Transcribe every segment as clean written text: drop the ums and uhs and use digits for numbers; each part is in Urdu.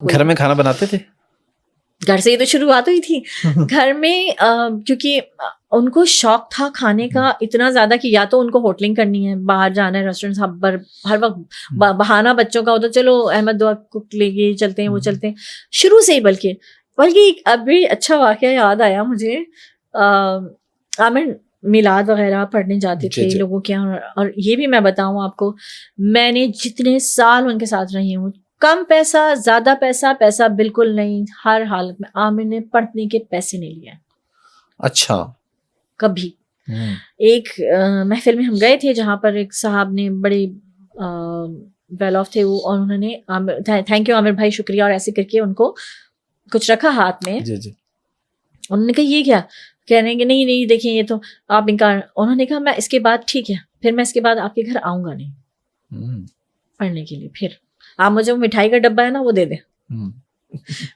گھر میں کھانا بناتے تھے؟ گھر سے ہی تو شروعات ہوئی تھی. گھر میں کیونکہ ان کو شوق تھا کھانے کا اتنا زیادہ کہ یا تو ان کو ہوٹلنگ کرنی ہے, باہر جانا ہے ریسٹورینٹ پر, ہر وقت بہانا بچوں کا ہوتا, چلو احمد دعا کوک لے کے چلتے ہیں, وہ چلتے ہیں شروع سے ہی. بلکہ ابھی اچھا واقعہ یاد آیا مجھے, عامر میلاد وغیرہ پڑھنے جاتے تھے لوگوں کے یہاں, اور یہ بھی میں بتاؤں آپ کو, میں نے جتنے سال ان کے ساتھ رہی ہوں, کم پیسہ زیادہ پیسہ بالکل نہیں, ہر حالت میں عامر نے پڑھنے کے پیسے نہیں لیے. اچھا. کبھی. ایک محفل میں ہم گئے تھے جہاں پر ایک صاحب نے بڑے ویل آف تھے وہ, اور انہوں نے تھینک یو عامر بھائی شکریہ اور ایسے کر کے ان کو کچھ رکھا ہاتھ میں. انہوں نے کہا یہ کیا, کہہ رہے ہیں کہ نہیں دیکھیں یہ تو آپ انکار. انہوں نے کہا میں اس کے بعد ٹھیک ہے, پھر میں اس کے بعد آپ کے گھر آؤں گا نہیں پڑھنے کے لیے, پھر آپ مجھے وہ مٹھائی کا ڈبہ ہے نا وہ دے دیں,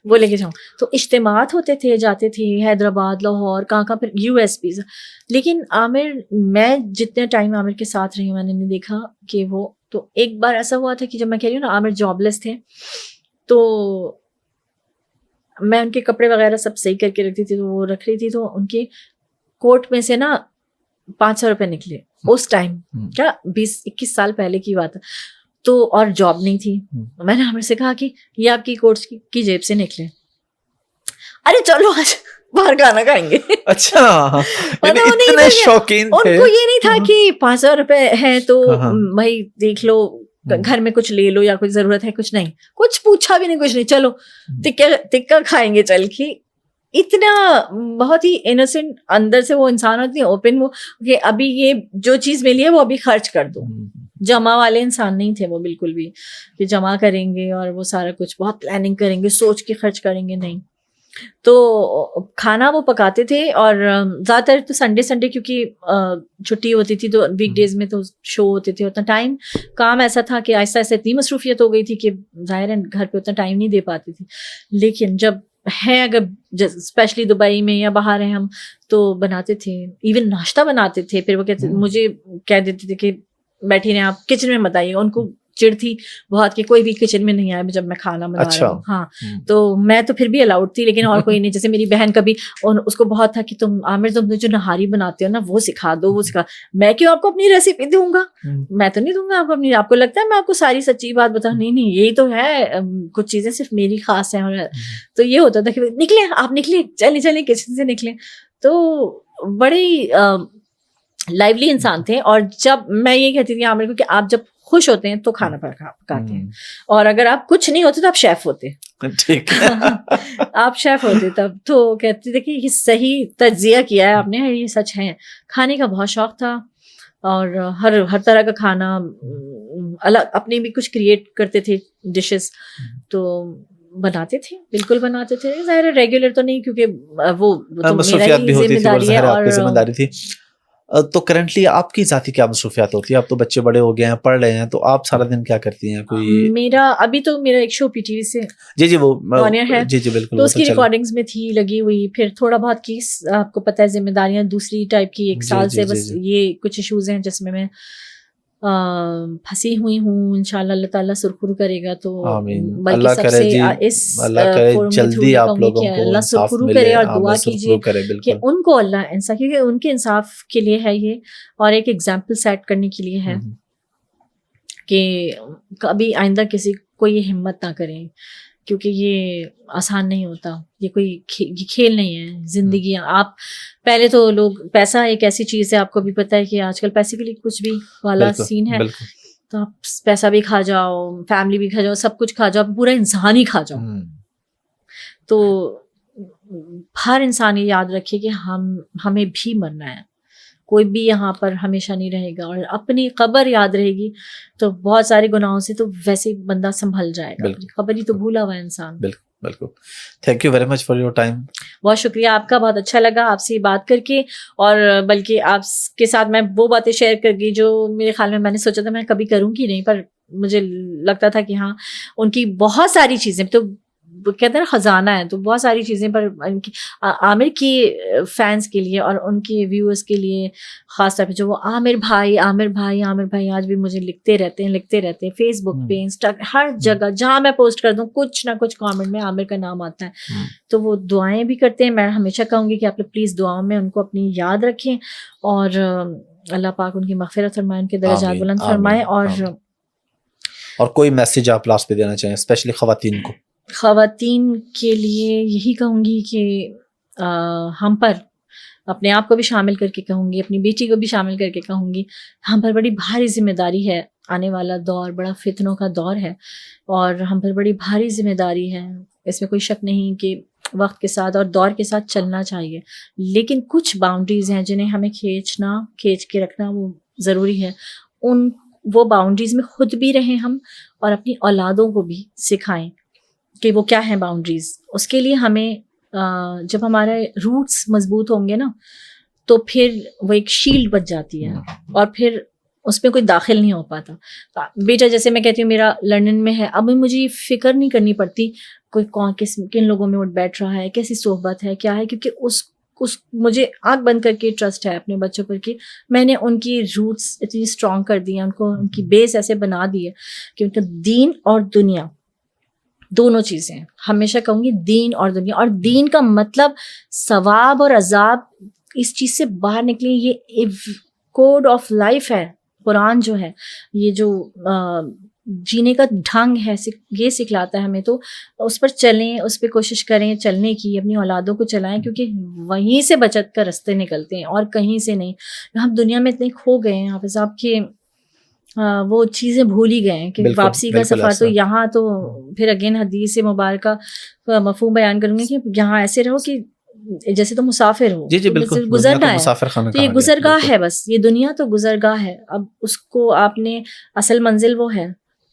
وہ لے کے جاؤں. تو اجتماعات ہوتے تھے, جاتے تھے حیدرآباد, لاہور, کہاں پھر یو ایس پی. لیکن عامر, میں جتنے ٹائم عامر کے ساتھ رہی ہوں میں نے نہیں دیکھا کہ وہ, تو ایک بار ایسا ہوا تھا کہ جب میں کہہ رہی ہوں نا عامر جاب لیس تھے, تو میں ان کے کپڑے وغیرہ سب صحیح کر کے رکھتی تھی, تو وہ رکھ رہی تھی, تو ان کے کوٹ میں سے نا 500 روپے نکلے اس ٹائم, کیا 20-21 سال پہلے کی بات ہے. تو اور جاب نہیں تھی. میں نے عامر سے کہا کہ یہ آپ کی کوٹ کی جیب سے نکلے, ارے چلو آج باہر کھانا کھائیں گے. اچھا, اتنے شوقین تھے, ان کو یہ نہیں تھا کہ 500 روپے ہے تو بھائی دیکھ لو گھر میں کچھ لے لو یا کچھ ضرورت ہے, کچھ نہیں, کچھ پوچھا بھی نہیں, کچھ نہیں, چلو ٹکا کھائیں گے چل کے. اتنا بہت ہی انوسینٹ اندر سے وہ انسان ہوتی ہے, اوپن, وہ کہ ابھی یہ جو چیز ملی ہے وہ ابھی خرچ کر دو. جمع والے انسان نہیں تھے وہ بالکل بھی, کہ جمع کریں گے اور وہ سارا کچھ بہت پلاننگ کریں گے, سوچ کے خرچ کریں گے, نہیں. تو کھانا وہ پکاتے تھے, اور زیادہ تر تو سنڈے کیونکہ چھٹی ہوتی تھی, تو ویک ڈیز میں تو شو ہوتے تھے, اتنا ٹائم کام ایسا تھا کہ آہستہ آہستہ اتنی مصروفیت ہو گئی تھی کہ ظاہر ہے گھر پہ اتنا ٹائم نہیں دے پاتی تھی. لیکن جب ہے, اگر اسپیشلی دبئی میں یا باہر ہیں ہم, تو بناتے تھے, ایون ناشتہ بناتے تھے. پھر وہ کہتے مجھے کہہ دیتے تھے کہ بیٹھی رہیں آپ, کچن میں مت آئیے. ان کو چڑ تھی بہت کہ کوئی بھی کچن میں نہیں آئے جب میں کھانا بنا رہا ہوں. ہاں, تو میں تو پھر بھی الاؤڈ تھی, لیکن اور کوئی نہیں. جیسے میری بہن کبھی, اس کو بہت تھا کہ تم عامر تم جو نہاری بناتے ہو نا وہ سکھا دو, وہ سکھا. میں کیوں آپ کو اپنی ریسیپی دوں گا, میں تو نہیں دوں گا آپ کو اپنی. آپ کو لگتا ہے میں آپ کو ساری سچی بات بتاؤں, نہیں یہی تو ہے, کچھ چیزیں صرف میری خاص ہیں. تو یہ ہوتا تھا کہ نکلیں آپ, نکلیں چلیں کچن سے نکلیں. تو بڑے لائولی انسان تھے. اور جب میں یہ کہتی تھی عامر کو کہ آپ جب خوش ہوتے ہیں تو کھانا پکاتے ہیں, اور اگر آپ کچھ نہیں ہوتے تو آپ شیف ہوتے. آپ شیف ہوتے تب. تو کہتے تھے کہ یہ صحیح تجزیہ کیا ہے آپ نے, یہ سچ ہے. کھانے کا بہت شوق تھا, اور ہر طرح کا کھانا الگ, اپنے بھی کچھ کریٹ کرتے تھے ڈشز, تو بناتے تھے, بالکل بناتے تھے. ظاہر ریگولر تو نہیں, کیونکہ وہ میرا ہی ذمہ داری ہے. اور تو کرنٹلی آپ کی ذاتی کیا مصروفیات ہوتی ہے؟ اب تو بچے بڑے ہو گئے ہیں, پڑھ رہے ہیں, تو آپ سارا دن کیا کرتی ہیں؟ کوئی ابھی تو میرا ایک شو پی ٹی وی سے جی وہ ہے, جی بالکل, تو اس کی ریکارڈنگز میں تھی لگی ہوئی. پھر تھوڑا بہت کی آپ کو پتہ ہے ذمہ داریاں دوسری ٹائپ کی, ایک سال سے بس یہ کچھ ایشوز ہیں جس میں پھنسی ہوئی ہوں. انشاءاللہ اللہ تعالیٰ سرخرو کرے گا. تو بلکہ سب سے اس جلدی آپ لوگوں کو اللہ سرخرو کرے, اور دعا کیجیے کہ ان کو اللہ انصاف, کیونکہ ان کے انصاف کے لیے ہے یہ, اور ایک ایگزامپل سیٹ کرنے کے لیے ہے کہ کبھی آئندہ کسی کو یہ ہمت نہ کریں, کیونکہ یہ آسان نہیں ہوتا. یہ کوئی کھیل نہیں ہے زندگی. آپ پہلے تو لوگ, پیسہ ایک ایسی چیز ہے, آپ کو بھی پتہ ہے کہ آج کل پیسے کے لیے کچھ بھی والا سین ہے. تو آپ پیسہ بھی کھا جاؤ, فیملی بھی کھا جاؤ, سب کچھ کھا جاؤ, پورا انسان ہی کھا جاؤ. تو ہر انسان یہ یاد رکھے کہ ہمیں بھی مرنا ہے, کوئی بھی یہاں پر ہمیشہ نہیں رہے گا. اور اپنی قبر یاد رہے گی تو بہت سارے گناہوں سے تو ویسے بندہ سنبھل جائے گا. قبر ہی تو بھولا ہوا انسان. بالکل. Thank you very much for your time. بہت شکریہ آپ کا, بہت اچھا لگا آپ سے بات کر کے, اور بلکہ آپ کے ساتھ میں وہ باتیں شیئر کر گئی جو میرے خیال میں نے سوچا تھا میں کبھی کروں گی نہیں, پر مجھے لگتا تھا کہ ہاں ان کی بہت ساری چیزیں, تو کہتے ہیں نا خزانہ ہے. تو بہت ساری چیزیں پر عامر کی فینس کے لیے اور ان کے ویورز کے لیے خاص طور پہ جو وہ عامر بھائی آج بھی مجھے لکھتے رہتے ہیں فیس بک پہ, ہر جگہ جہاں میں پوسٹ کر دوں کچھ نہ کچھ کامنٹ میں عامر کا نام آتا ہے. تو وہ دعائیں بھی کرتے ہیں. میں ہمیشہ کہوں گی کہ آپ لوگ پلیز دعاؤں میں ان کو اپنی یاد رکھیں, اور اللہ پاک ان کی مغفرت فرمائے, ان کے درجات بلند فرمائے. اور کوئی میسج آپ لاسٹ پہ دینا چاہیں اسپیشلی خواتین کو؟ خواتین کے لیے یہی کہوں گی کہ ہم پر اپنے آپ کو بھی شامل کر کے کہوں گی, اپنی بیٹی کو بھی شامل کر کے کہوں گی, ہم پر بڑی بھاری ذمہ داری ہے. آنے والا دور بڑا فتنوں کا دور ہے اور ہم پر بڑی بھاری ذمہ داری ہے, اس میں کوئی شک نہیں کہ وقت کے ساتھ اور دور کے ساتھ چلنا چاہیے, لیکن کچھ باؤنڈریز ہیں جنہیں ہمیں کھینچ کے رکھنا وہ ضروری ہے. وہ باؤنڈریز میں خود بھی رہیں ہم, اور اپنی اولادوں کو بھی سکھائیں کہ وہ کیا ہیں باؤنڈریز. اس کے لیے ہمیں جب ہمارے روٹس مضبوط ہوں گے نا تو پھر وہ ایک شیلڈ بچ جاتی ہے اور پھر اس میں کوئی داخل نہیں ہو پاتا. بیٹا جیسے میں کہتی ہوں میرا لندن میں ہے, اب مجھے یہ فکر نہیں کرنی پڑتی کوئی کن لوگوں میں اٹھ بیٹھ رہا ہے, کیسی صحبت ہے, کیا ہے, کیونکہ اس مجھے آنکھ بند کر کے ٹرسٹ ہے اپنے بچوں پر کہ میں نے ان کی روٹس اتنی اسٹرانگ کر دی ہیں, ان کو ان کی بیس ایسے بنا دی ہے کہ ان کا دین اور دنیا دونوں چیزیں. ہمیشہ کہوں گی دین اور دنیا, اور دین کا مطلب ثواب اور عذاب, اس چیز سے باہر نکلیں. یہ کوڈ آف لائف ہے. قرآن جو ہے یہ جو جینے کا ڈھنگ ہے یہ سکھلاتا ہے ہمیں, تو اس پر چلیں, اس پہ کوشش کریں چلنے کی, اپنی اولادوں کو چلائیں, کیونکہ وہیں سے بچت کا رستے نکلتے ہیں اور کہیں سے نہیں. ہم دنیا میں اتنے کھو گئے ہیں حافظ صاحب کہ وہ چیزیں بھول ہی گئے ہیں کہ واپسی کا سفر تو یہاں, تو پھر اگین حدیث مبارکہ کا مفہوم بیان کروں گی کہ یہاں ایسے رہو کہ جیسے تو مسافر ہو, گزرنا ہے, تو یہ گزرگاہ ہے, بس یہ دنیا تو گزرگاہ ہے. اب اس کو آپ نے اصل منزل وہ ہے,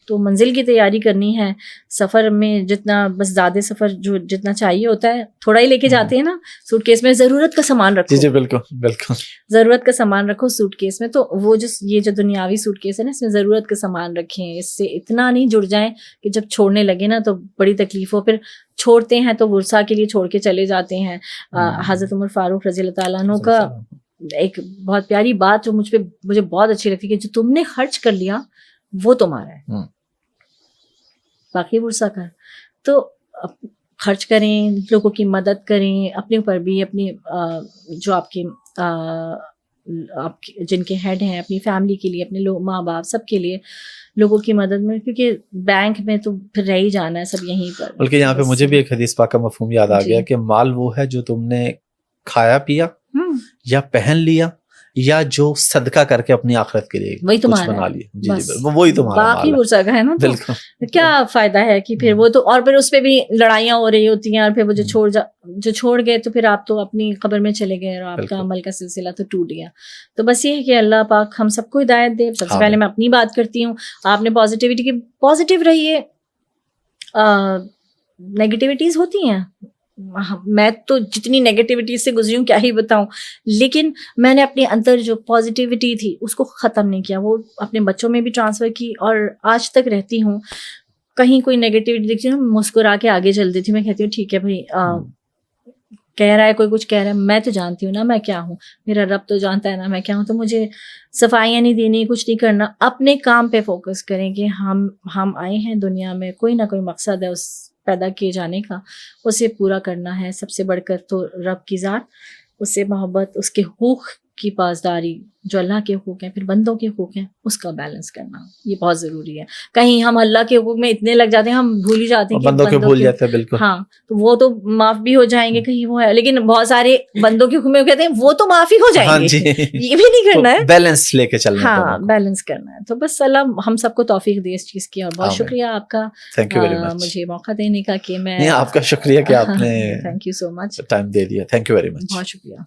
تو منزل کی تیاری کرنی ہے. سفر میں جتنا بس زیادہ سفر جو جتنا چاہیے ہوتا ہے تھوڑا ہی لے کے جاتے ہیں نا, سوٹ کیس میں ضرورت کا سامان رکھو. جی بالکل ضرورت کا سامان رکھو سوٹ کیس میں. تو وہ یہ جو دنیاوی سوٹ کیس ہے نا, اس میں ضرورت کا سامان رکھیں, اس سے اتنا نہیں جڑ جائیں کہ جب چھوڑنے لگے نا تو بڑی تکلیف ہو. پھر چھوڑتے ہیں تو ورثہ کے لیے چھوڑ کے چلے جاتے ہیں. حضرت عمر فاروق رضی اللہ تعالیٰ عنہ کا ایک بہت پیاری بات جو مجھے بہت اچھی لگتی ہے کہ جو تم نے خرچ کر لیا وہ تمہارا ہے, باقی ورثہ کا. تو خرچ کریں, لوگوں کی مدد کریں, اپنے اوپر بھی, اپنی جو آپ جن کے ہیڈ ہیں, اپنی فیملی کے لیے, اپنے ماں باپ سب کے لیے لوگوں کی مدد میں, کیونکہ بینک میں تو پھر رہ ہی جانا ہے سب یہیں پر. بلکہ یہاں پہ مجھے بھی ایک حدیث پاک کا مفہوم یاد آ گیا کہ مال وہ ہے جو تم نے کھایا پیا یا پہن لیا یا جو صدقہ کر کے اپنی آخرت کے لیے وہی کچھ بنا لیا. جی وہی تمہارا باقی ورثہ کا ہے نا. تو کیا فائدہ ہے کہ پھر وہ تو, اور پھر اس پہ بھی لڑائیاں ہو رہی ہوتی ہیں, اور پھر وہ جو چھوڑ گئے تو پھر آپ تو اپنی قبر میں چلے گئے اور آپ کا عمل کا سلسلہ تو ٹوٹ گیا. تو بس یہ ہے کہ اللہ پاک ہم سب کو ہدایت دے. سب سے پہلے میں اپنی بات کرتی ہوں, آپ نے پازیٹیو رہیے. نیگیٹیوٹیز ہوتی ہیں, میں تو جتنی نیگیٹیوٹی سے گزری ہوں کیا ہی بتاؤں, لیکن میں نے اپنے اندر جو پازیٹیوٹی تھی اس کو ختم نہیں کیا, وہ اپنے بچوں میں بھی ٹرانسفر کی اور آج تک رہتی ہوں. کہیں کوئی نیگیٹیوٹی دیکھتی ہوں مسکرا کے آگے چل دیتی ہوں. میں کہتی ہوں ٹھیک ہے بھائی, کہہ رہا ہے کوئی کچھ کہہ رہا ہے, میں تو جانتی ہوں نا میں کیا ہوں, میرا رب تو جانتا ہے نا میں کیا ہوں. تو مجھے صفائیاں نہیں دینی, کچھ نہیں کرنا, اپنے کام پہ فوکس کریں کہ ہم آئے ہیں دنیا میں, کوئی نہ کوئی مقصد ہے اس پیدا کیے جانے کا, اسے پورا کرنا ہے. سب سے بڑھ کر تو رب کی ذات, اس سے محبت, اس کے حقوق کی پاسداری, جو اللہ کے حقوق ہیں پھر بندوں کے حقوق ہیں, اس کا بیلنس کرنا یہ بہت ضروری ہے. کہیں ہم اللہ کے حقوق میں اتنے لگ جاتے ہیں ہم بھول ہی جاتے ہیں بندوں کے بھول جاتے ہیں. بالکل ہاں, تو وہ تو معاف بھی ہو جائیں گے کہیں وہ ہے, لیکن بہت سارے بندوں کے حقوق میں کہتے ہیں وہ تو معافی ہو جائیں گے. یہ بھی نہیں کرنا ہے, بیلنس لے کے چلنا ہے. ہاں بیلنس کرنا ہے. تو بس اللہ ہم سب کو توفیق دے اس چیز کی, اور بہت شکریہ آپ کا مجھے موقع دینے کا کہ میں. آپ کا شکریہ کہ آپ نے thank you so much time دے دیا. تھینک یو ویری مچ, بہت شکریہ.